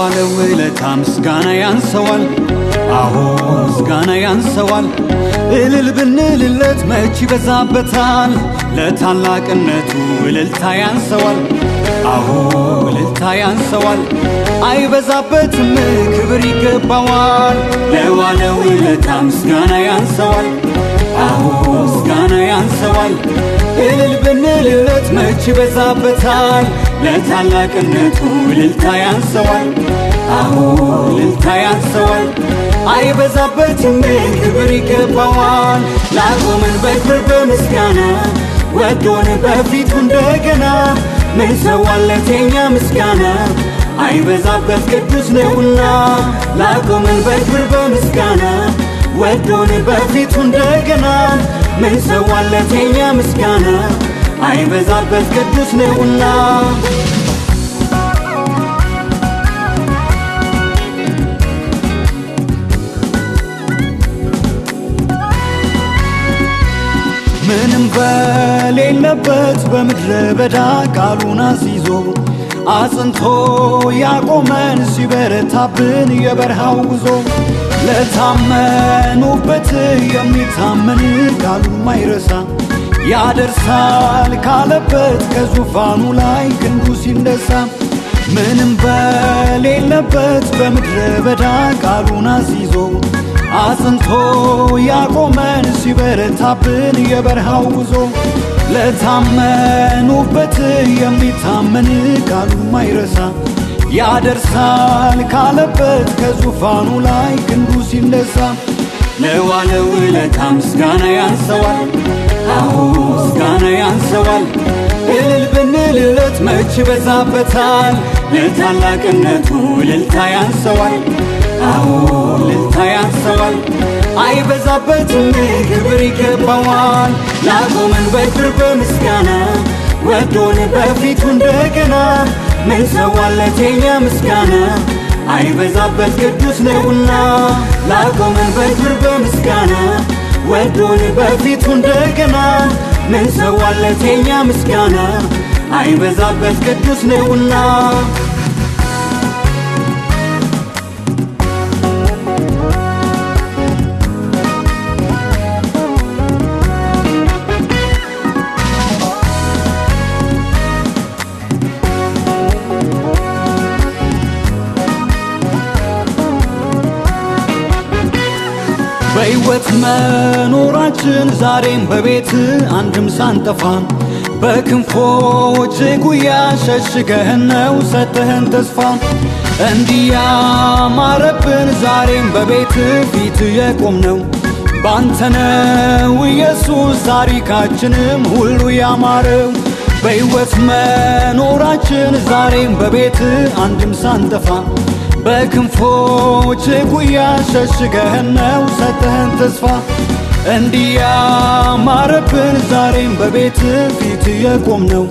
ለዋለው ውለታ ምስጋና ያንሰዋል። አዎ ምስጋና ያንሰዋል። እልል ብንልለት መች ይበዛበታል። ለታላቅነቱ እልልታ ያንሰዋል። አዎ እልልታ ያንሰዋል። አይበዛበትም ክብር ይገባዋል። ለዋለው ውለታ ምስጋና ያንሰዋል። አዎ ምስጋና ያንሰዋል። እልል ብንልለት መች ይበዛበታል። ለታላቅነቱ እልልታ ያንሰዋል። አዎ እልልታ ያንሰዋል። አይበዛበትም ክብር ይገባዋል። ላቆመን በክብር በምስጋና ወዶን በፊቱ እንደገና ምን ሰዋለት የኛ ምስጋና አይበዛበት ቅዱስ ነውና። ላቆመን በክብር በምስጋና ወዶን በፊቱ እንደገና ምን ሰዋለት የኛ ምስጋና አይበዛበት ቅዱስ ነውና። ምንም በሌለበት በምድረ በዳ ቃሉን አስይዞ አጽንቶ ያቆመን ሲበረታብን የበረሃው ጉዞ ለታመኑበት የሚታመን ቃሉን ማይረሳ ያደርሳል ካለበት ከዙፋኑ ላይ ክንዱ ሲነሳ። ምንም በሌለበት በምድረ በዳ ቃሉን አስይዞ አጽንቶ ያቆመን ሲበረታብን የበረሃው ጉዞ ለታመኑበት የሚታመን ቃሉን ማይረሳ ያደርሳል ካለበት ከዙፋኑ ላይ ክንዱ ሲነሳ። ለዋለው ውለታ ምስጋና ያንሰዋል። አዎ ምስጋና ያንሰዋል። እልል ብንልለት መች ይበዛበታል። ለታላቅነቱ እልልታ ያንሰዋል። አዎ እልልታ ያንሰዋል። አይበዛበትም ክብር ይገባዋል። ላቆመን በክብር በምስጋና ወዶን በፊቱ እንደገና ምን ሰዋለት የኛ ምስጋና አይበዛበት ቅዱስ ነውና። ላቆመን በክብር በምስጋና ወዶን በፊቱ እንደገና ምን ሰዋለት የኛ ምስጋና አይበዛበት ቅዱስ ነውና። በሕይወት መኖራችን ዛሬም በቤት አንድም ሳንጠፋን በክንፎች ጉያ ሸሽገህን ነው ሰጠህን ተስፋ። እንዲያማረብን ዛሬም በቤት ፊት የቆምነው ባንተ ነው ኢየሱስ ታሪካችንም ሁሉ ያማረው። በሕይወት መኖራችን ዛሬም በቤት አንድም ሳንጠፋ በክንፎች ጉያ ሸሽገህን ነው ሰጠህን ተስፋ። እንዲያማረብን ዛሬም በቤት ፊት የቆምነው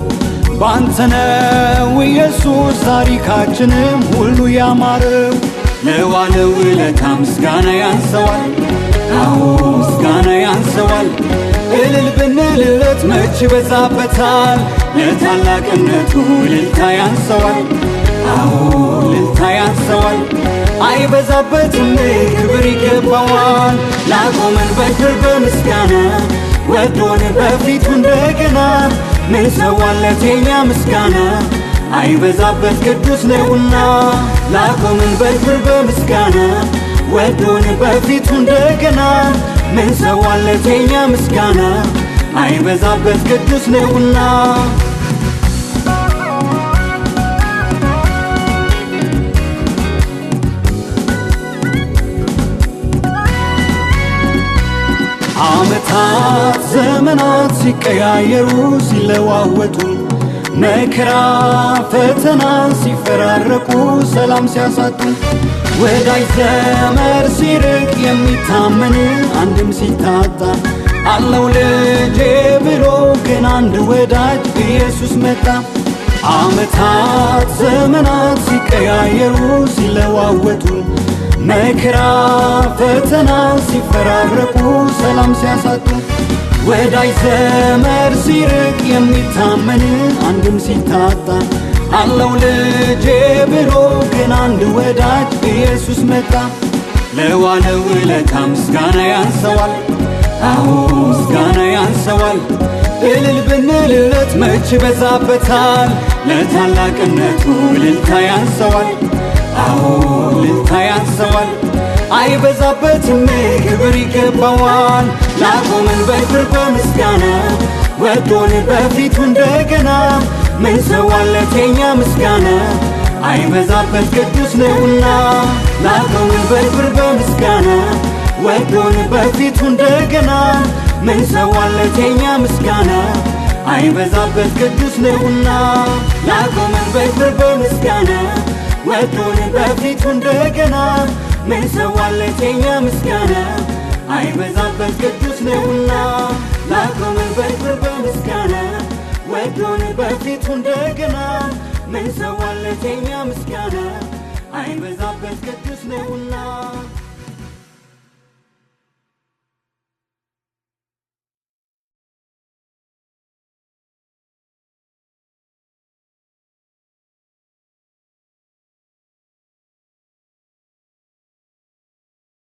ባንተ ነው ኢየሱስ ታሪካችንም ሁሉ ያማረው። ለዋለው ውለታ ምስጋና ያንሰዋል። አዎ ምስጋና ያንሰዋል። እልል ብንልለት መች ይበዛበታል። ለታላቅነቱ እልልታ ያንሰዋል። አዎ እልልታ ያንሰዋል። አይበዛበትም ክብር ይገባዋል። ላቆመን በክብር በምስጋና ወዶን በፊቱ እንደገና ምን ሰዋለት የኛ ምስጋና አይበዛበት ቅዱስ ነውና። ላቆመን በክብር በምስጋና ወዶን በፊቱ እንደገና ምን ሰዋለት የኛ ምስጋና አይበዛበት ቅዱስ ነውና። ዓመታት ዘመናት ሲቀያየሩ ሲለዋወጡ መከራ ፈተና ሲፈራረቁ ሰላም ሲያሳጡ ወዳጅ ዘመድ ሲርቅ የሚታመን አንድም ሲታጣ አለው ልጄ ብሎ ግን አንድ ወዳጅ ኢየሱስ መጣ። ዓመታት ዘመናት ሲቀያየሩ ሲለዋወጡ መከራ ፈተና ሲፈራረቁ ሰላም ሲያሳጡ ወዳጅ ዘመድ ሲርቅ የሚታመን አንድም ሲታጣ አለው ልጄ ብሎ ግን አንድ ወዳጅ ኢየሱስ መጣ። ለዋለው ውለታ ምስጋና ያንሰዋል፣ አዎ ምስጋና ያንሰዋል። እልል ብንልለት መች በዛበታል፣ ለታላቅነቱ እልልታ ያንሰዋል፣ አዎ እልልታ ያንሰዋል። አይበዛበትም ክብር ይገባዋል። ላቆመን በክብር በምስጋና ወዶን በፊቱ እንደገና ምን ሰዋለት የኛ ምስጋና አይበዛበት ቅዱስ ነውና። ላቆመን በክብር በምስጋና ወዶን በፊቱ እንደገና ምን ሰዋለት የኛ ምስጋና አይበዛበት ቅዱስ ነውና። ላቆመን በክብር በምስጋና ወዶን በፊቱ እንደገና ምን ሰዋለት የኛ ምስጋና አይበዛበት ቅዱስ ነውና። ላቆመን በክብር በምስጋና ወዶን በፊቱ እንደገና ምን ሰዋለት የኛ ምስጋና አይበዛበት ቅዱስ ነውና።